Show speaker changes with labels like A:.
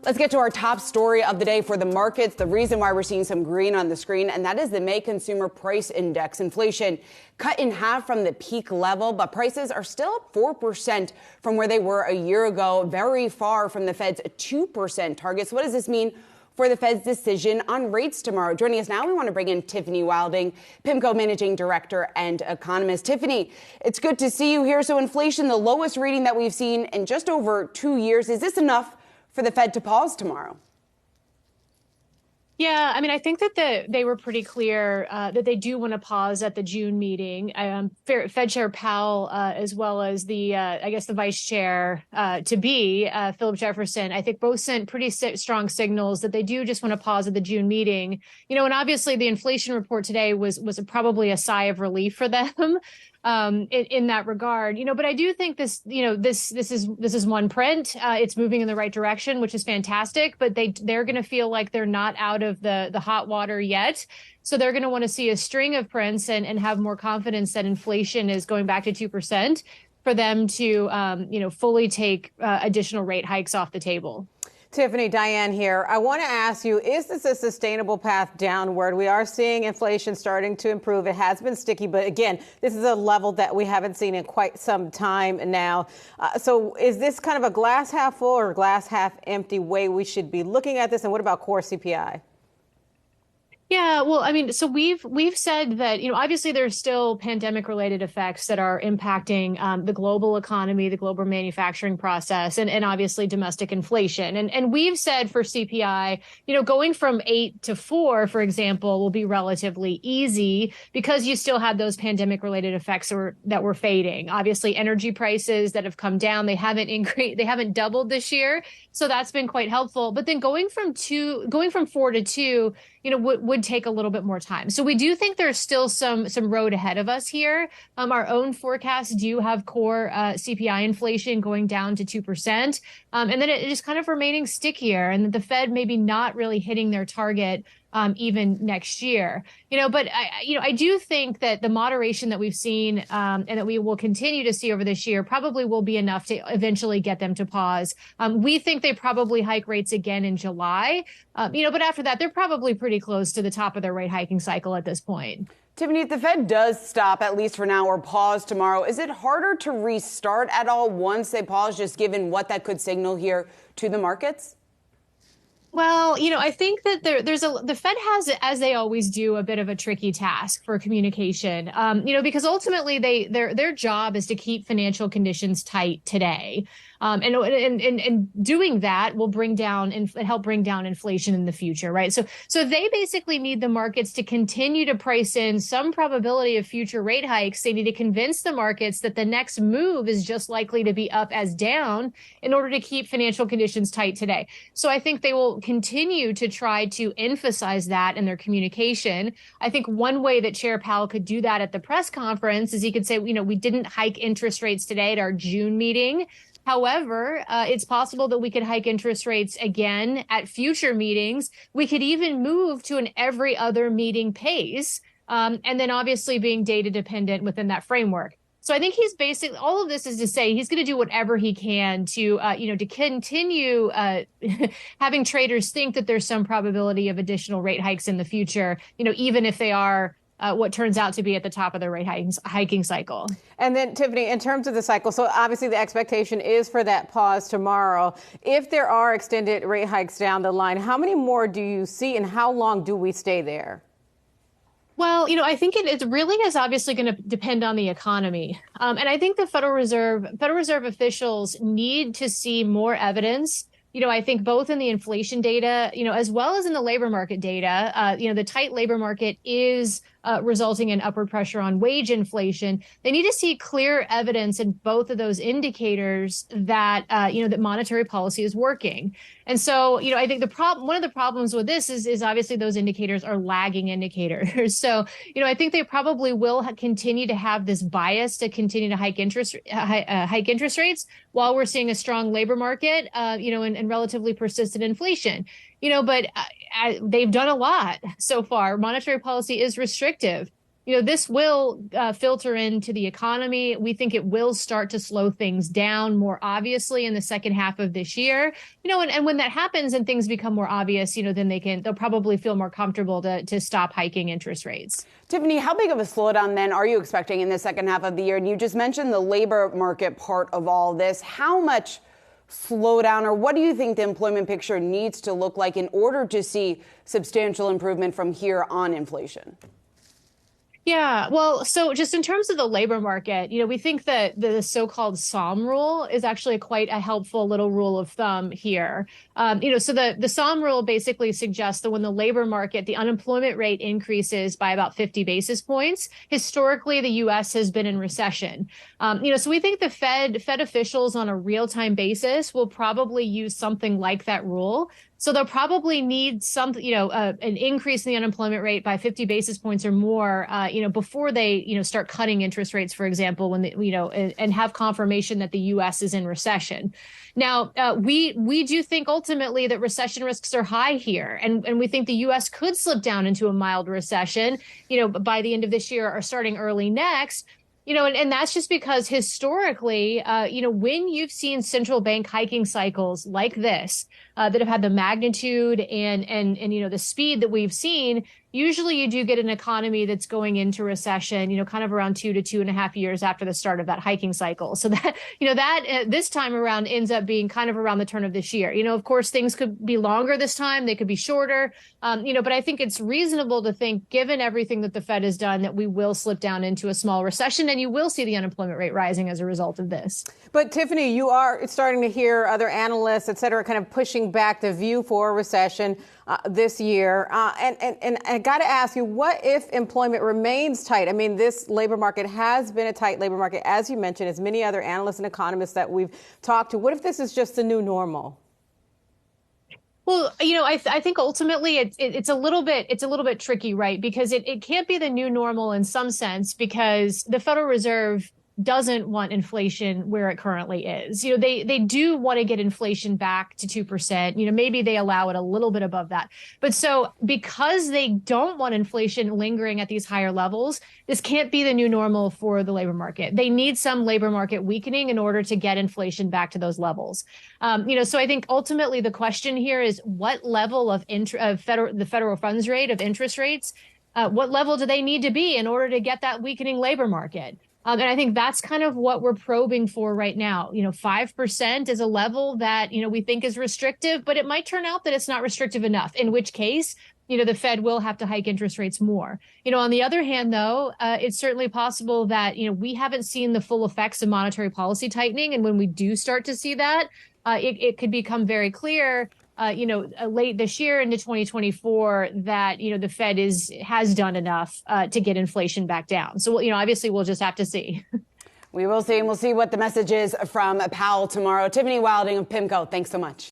A: Let's get to our top story of the day for the markets. The reason why we're seeing some green on the screen, and that is the May Consumer Price Index. Inflation cut in half from the peak level, but prices are still up 4% from where they were a year ago, very far from the Fed's 2% target. So what does this mean for the Fed's decision on rates tomorrow? Joining us now, we want to bring in Tiffany Wilding, PIMCO Managing Director and Economist. Tiffany, it's good to see you here. So inflation, the lowest reading that we've seen in just over 2 years. Is this enough for the Fed to pause tomorrow?
B: Yeah, I mean, I think that they were pretty clear that they do want to pause at the June meeting. Fed Chair Powell, as well as the Vice Chair to be Philip Jefferson, I think both sent pretty strong signals that they do just want to pause at the June meeting. You know, and obviously the inflation report today was probably a sigh of relief for them. In that regard, you know, but I do think this is one print. It's moving in the right direction, which is fantastic. But they're going to feel like they're not out of the hot water yet. So they're going to want to see a string of prints and have more confidence that inflation is going back to 2% for them to fully take additional rate hikes off the table.
C: Tiffany, Diane here. I want to ask you, is this a sustainable path downward? We are seeing inflation starting to improve. It has been sticky, but again, this is a level that we haven't seen in quite some time now. So is this kind of a glass half full or glass half empty way we should be looking at this? And what about core CPI?
B: Yeah, well, I mean, so we've said that, you know, obviously there's still pandemic related effects that are impacting the global economy, the global manufacturing process, and obviously domestic inflation. And we've said for CPI, you know, going from 8 to 4, for example, will be relatively easy because you still have those pandemic related effects that were fading. Obviously, energy prices that have come down, they haven't doubled this year. So that's been quite helpful. But then going from 4 to 2, you know, would take a little bit more time. So we do think there's still some road ahead of us here. Our own forecasts do have core CPI inflation going down to 2%. And then it is kind of remaining stickier, and the Fed maybe not really hitting their target even next year. You know, but I do think that the moderation that we've seen and that we will continue to see over this year probably will be enough to eventually get them to pause. We think they probably hike rates again in July, but after that, they're probably pretty close to the top of their rate hiking cycle at this point.
A: Tiffany, if the Fed does stop, at least for now, or pause tomorrow, is it harder to restart at all once they pause, just given what that could signal here to the markets?
B: Well, you know, I think that the Fed has, as they always do, a bit of a tricky task for communication, because ultimately their job is to keep financial conditions tight today. And doing that will help bring down inflation in the future, right? So they basically need the markets to continue to price in some probability of future rate hikes. They need to convince the markets that the next move is just likely to be up as down in order to keep financial conditions tight today. So I think they will continue to try to emphasize that in their communication. I think one way that Chair Powell could do that at the press conference is he could say, you know, we didn't hike interest rates today at our June meeting. However, it's possible that we could hike interest rates again at future meetings. We could even move to an every other meeting pace, and then obviously being data dependent within that framework. So I think he's basically, all of this is to say he's going to do whatever he can to, to continue having traders think that there's some probability of additional rate hikes in the future, you know, even if they are what turns out to be at the top of the rate hiking cycle.
C: And then, Tiffany, in terms of the cycle, so obviously the expectation is for that pause tomorrow. If there are extended rate hikes down the line, how many more do you see and how long do we stay there?
B: Well, you know, I think it really is obviously going to depend on the economy. And I think the Federal Reserve officials need to see more evidence. You know, I think both in the inflation data, you know, as well as in the labor market data, the tight labor market is resulting in upward pressure on wage inflation. They need to see clear evidence in both of those indicators that, that monetary policy is working. And so, you know, I think one of the problems with this is obviously those indicators are lagging indicators. So, you know, I think they probably will continue to have this bias to continue to hike interest rates while we're seeing a strong labor market, and relatively persistent inflation. You know, but they've done a lot so far. Monetary policy is restrictive. this will filter into the economy. We think it will start to slow things down more obviously in the second half of this year. And when that happens and things become more obvious, then they'll probably feel more comfortable to stop hiking interest rates.
A: Tiffany, how big of a slowdown then are you expecting in the second half of the year? And you just mentioned the labor market part of all this. How much slowdown, or what do you think the employment picture needs to look like in order to see substantial improvement from here on inflation?
B: Yeah, well, so just in terms of the labor market, we think that the so-called SOM rule is actually quite a helpful little rule of thumb here. So the SOM rule basically suggests that when the labor market, the unemployment rate increases by about 50 basis points, historically, the U.S. has been in recession. So we think the Fed officials on a real-time basis will probably use something like that rule. So they'll probably need an increase in the unemployment rate by 50 basis points or more, before they, start cutting interest rates, for example, when and have confirmation that the U.S. is in recession. Now, we do think ultimately that recession risks are high here, and we think the U.S. could slip down into a mild recession, by the end of this year or starting early next. And that's just because historically, when you've seen central bank hiking cycles like this, that have had the magnitude and the speed that we've seen, usually you do get an economy that's going into recession, kind of around 2 to 2.5 years after the start of that hiking cycle. So that, this time around ends up being kind of around the turn of this year. Of course, things could be longer this time. They could be shorter, but I think it's reasonable to think, given everything that the Fed has done, that we will slip down into a small recession, and you will see the unemployment rate rising as a result of this.
C: But Tiffany, you are starting to hear other analysts, et cetera, kind of pushing back the view for a recession this year. And I got to ask you, what if employment remains tight? I mean, this labor market has been a tight labor market, as you mentioned, as many other analysts and economists that we've talked to. What if this is just the new normal?
B: Well, I think ultimately it's a little bit tricky, right? Because it can't be the new normal in some sense, because the Federal Reserve doesn't want inflation where it currently is. They do want to get inflation back to 2%. Maybe they allow it a little bit above that. But so because they don't want inflation lingering at these higher levels, this can't be the new normal for the labor market. They need some labor market weakening in order to get inflation back to those levels. So I think ultimately the question here is, what level of the federal funds rate of interest rates, what level do they need to be in order to get that weakening labor market? And I think that's kind of what we're probing for right now. 5% is a level that, we think is restrictive, but it might turn out that it's not restrictive enough, in which case, the Fed will have to hike interest rates more. On the other hand, though, it's certainly possible that, we haven't seen the full effects of monetary policy tightening. And when we do start to see that, it could become very clear late this year into 2024 that, the Fed has done enough to get inflation back down. So, obviously we'll just have to see.
A: We will see, and we'll see what the message is from Powell tomorrow. Tiffany Wilding of PIMCO, thanks so much.